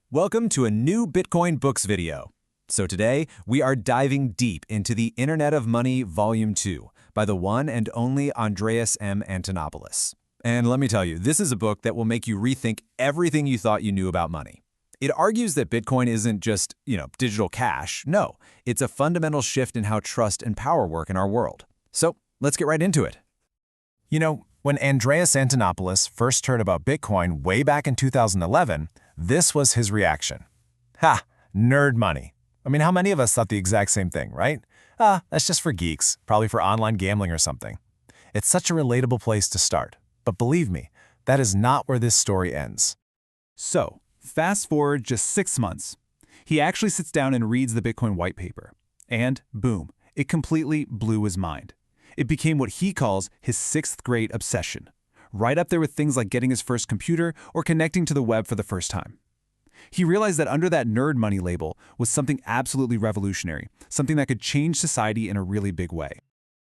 Welcome to a new Bitcoin Books video. So today, we are diving deep into the Internet of Money Volume 2 by the one and only Andreas M. Antonopoulos. And let me tell you, this is a book that will make you rethink everything you thought you knew about money. It argues that Bitcoin isn't just, digital cash. No, it's a fundamental shift in how trust and power work in our world. So let's get right into it. When Andreas Antonopoulos first heard about Bitcoin way back in 2011, this was his reaction. Ha! Nerd money. I mean, how many of us thought the exact same thing, right? That's just for geeks, probably for online gambling or something. It's such a relatable place to start. But believe me, that is not where this story ends. So, fast forward just 6 months. He actually sits down and reads the Bitcoin white paper. And boom, it completely blew his mind. It became what he calls his 6th grade obsession, right up there with things like getting his first computer or connecting to the web for the first time. He realized that under that nerd money label was something absolutely revolutionary, something that could change society in a really big way.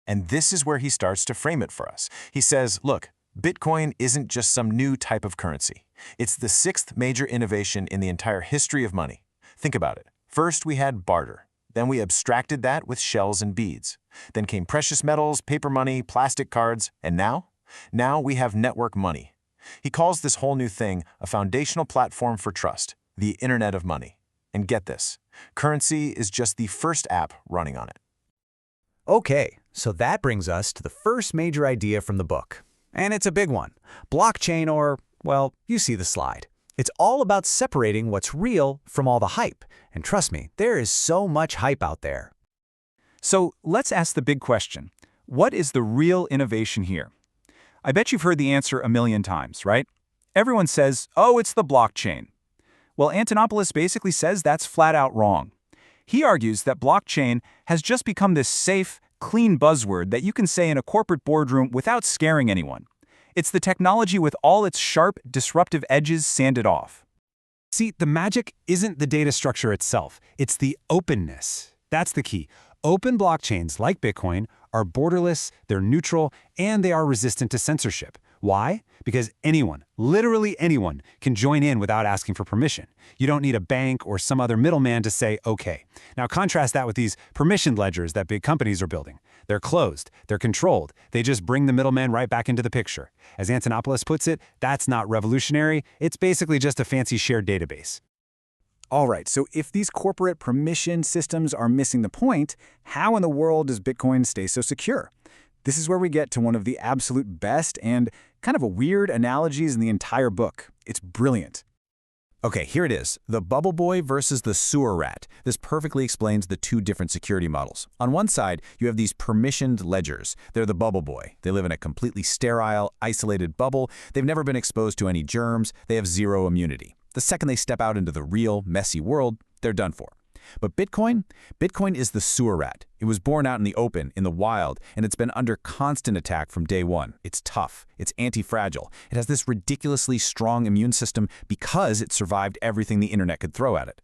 And this is where he starts to frame it for us. He says, look, Bitcoin isn't just some new type of currency. It's the 6th major innovation in the entire history of money. Think about it. First, we had barter. Then we abstracted that with shells and beads. Then came precious metals, paper money, plastic cards, and now? Now we have network money. He calls this whole new thing a foundational platform for trust, the Internet of Money. And get this, currency is just the first app running on it. Okay, so that brings us to the first major idea from the book. And it's a big one. Blockchain or, well, you see the slide. It's all about separating what's real from all the hype. And trust me, there is so much hype out there. So let's ask the big question. What is the real innovation here? I bet you've heard the answer a million times, right? Everyone says, oh, it's the blockchain. Well, Antonopoulos basically says that's flat out wrong. He argues that blockchain has just become this safe, clean buzzword that you can say in a corporate boardroom without scaring anyone. It's the technology with all its sharp, disruptive edges sanded off. See, the magic isn't the data structure itself, it's the openness. That's the key. Open blockchains like Bitcoin are borderless, they're neutral, and they are resistant to censorship. Why? Because anyone, literally anyone, can join in without asking for permission. You don't need a bank or some other middleman to say, okay. Now contrast that with these permissioned ledgers that big companies are building. They're closed, they're controlled, they just bring the middleman right back into the picture. As Antonopoulos puts it, that's not revolutionary, it's basically just a fancy shared database. All right, so if these corporate permission systems are missing the point, how in the world does Bitcoin stay so secure? This is where we get to one of the absolute best and kind of a weird analogies in the entire book. It's brilliant. Okay, here it is. The bubble boy versus the sewer rat. This perfectly explains the two different security models. On one side, you have these permissioned ledgers. They're the bubble boy. They live in a completely sterile, isolated bubble. They've never been exposed to any germs. They have zero immunity. The second they step out into the real, messy world, they're done for. But Bitcoin is the sewer rat. It was born out in the open, in the wild, and it's been under constant attack from day one. It's tough. It's anti-fragile. It has this ridiculously strong immune system because it survived everything the internet could throw at it.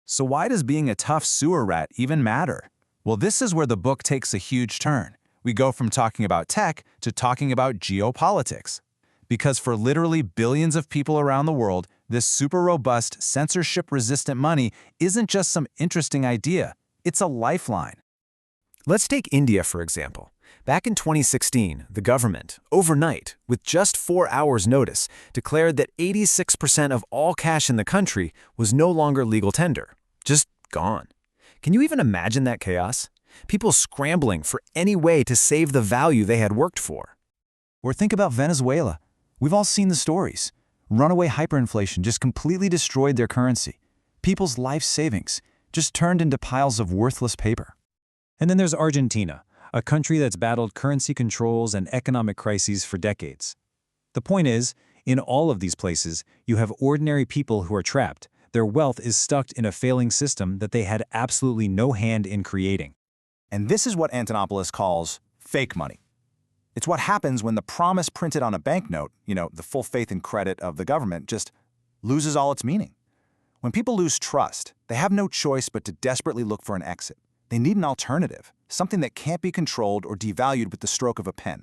So why does being a tough sewer rat even matter? Well, this is where the book takes a huge turn. We go from talking about tech to talking about geopolitics. Because for literally billions of people around the world, this super robust, censorship-resistant money isn't just some interesting idea, it's a lifeline. Let's take India, for example. Back in 2016, the government, overnight, with just 4 hours' notice, declared that 86% of all cash in the country was no longer legal tender. Just gone. Can you even imagine that chaos? People scrambling for any way to save the value they had worked for. Or think about Venezuela. We've all seen the stories. Runaway hyperinflation just completely destroyed their currency. People's life savings just turned into piles of worthless paper. And then there's Argentina, a country that's battled currency controls and economic crises for decades. The point is, in all of these places, you have ordinary people who are trapped. Their wealth is stuck in a failing system that they had absolutely no hand in creating. And this is what Antonopoulos calls fake money. It's what happens when the promise printed on a banknote, the full faith and credit of the government, just loses all its meaning. When people lose trust, they have no choice but to desperately look for an exit. They need an alternative, something that can't be controlled or devalued with the stroke of a pen.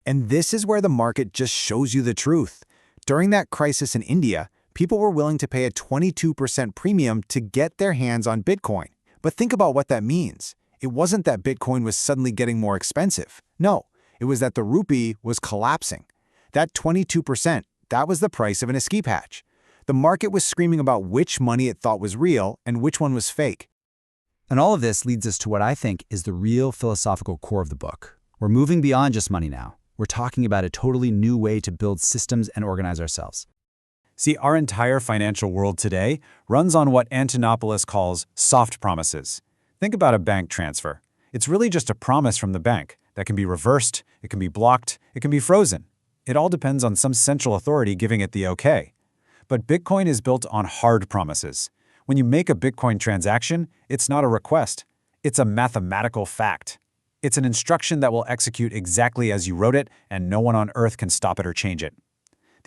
And this is where the market just shows you the truth. During that crisis in India, People were willing to pay a 22% premium to get their hands on Bitcoin. But think about what that means. It wasn't that Bitcoin was suddenly getting more expensive. No, it was that the rupee was collapsing. That 22%, that was the price of an escape hatch. The market was screaming about which money it thought was real and which one was fake. And all of this leads us to what I think is the real philosophical core of the book. We're moving beyond just money now. We're talking about a totally new way to build systems and organize ourselves. See, our entire financial world today runs on what Antonopoulos calls soft promises. Think about a bank transfer. It's really just a promise from the bank that can be reversed, it can be blocked, it can be frozen. It all depends on some central authority giving it the okay. But Bitcoin is built on hard promises. When you make a Bitcoin transaction, it's not a request. It's a mathematical fact. It's an instruction that will execute exactly as you wrote it, and no one on earth can stop it or change it.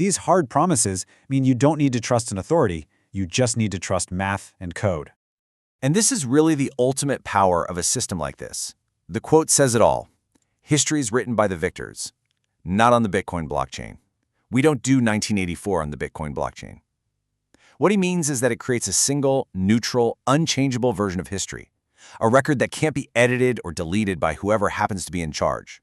These hard promises mean you don't need to trust an authority, you just need to trust math and code. And this is really the ultimate power of a system like this. The quote says it all. History is written by the victors, not on the Bitcoin blockchain. We don't do 1984 on the Bitcoin blockchain. What he means is that it creates a single, neutral, unchangeable version of history, a record that can't be edited or deleted by whoever happens to be in charge.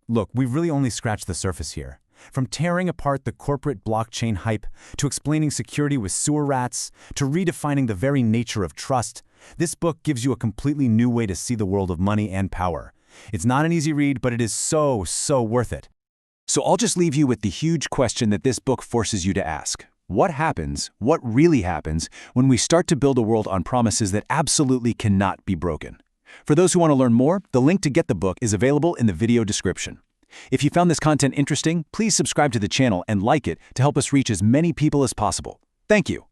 Look, we've really only scratched the surface here. From tearing apart the corporate blockchain hype, to explaining security with sewer rats, to redefining the very nature of trust, this book gives you a completely new way to see the world of money and power. It's not an easy read, but it is so worth it. So I'll just leave you with the huge question that this book forces you to ask. What happens, what really happens, when we start to build a world on promises that absolutely cannot be broken? For those who want to learn more, the link to get the book is available in the video description. If you found this content interesting, please subscribe to the channel and like it to help us reach as many people as possible. Thank you.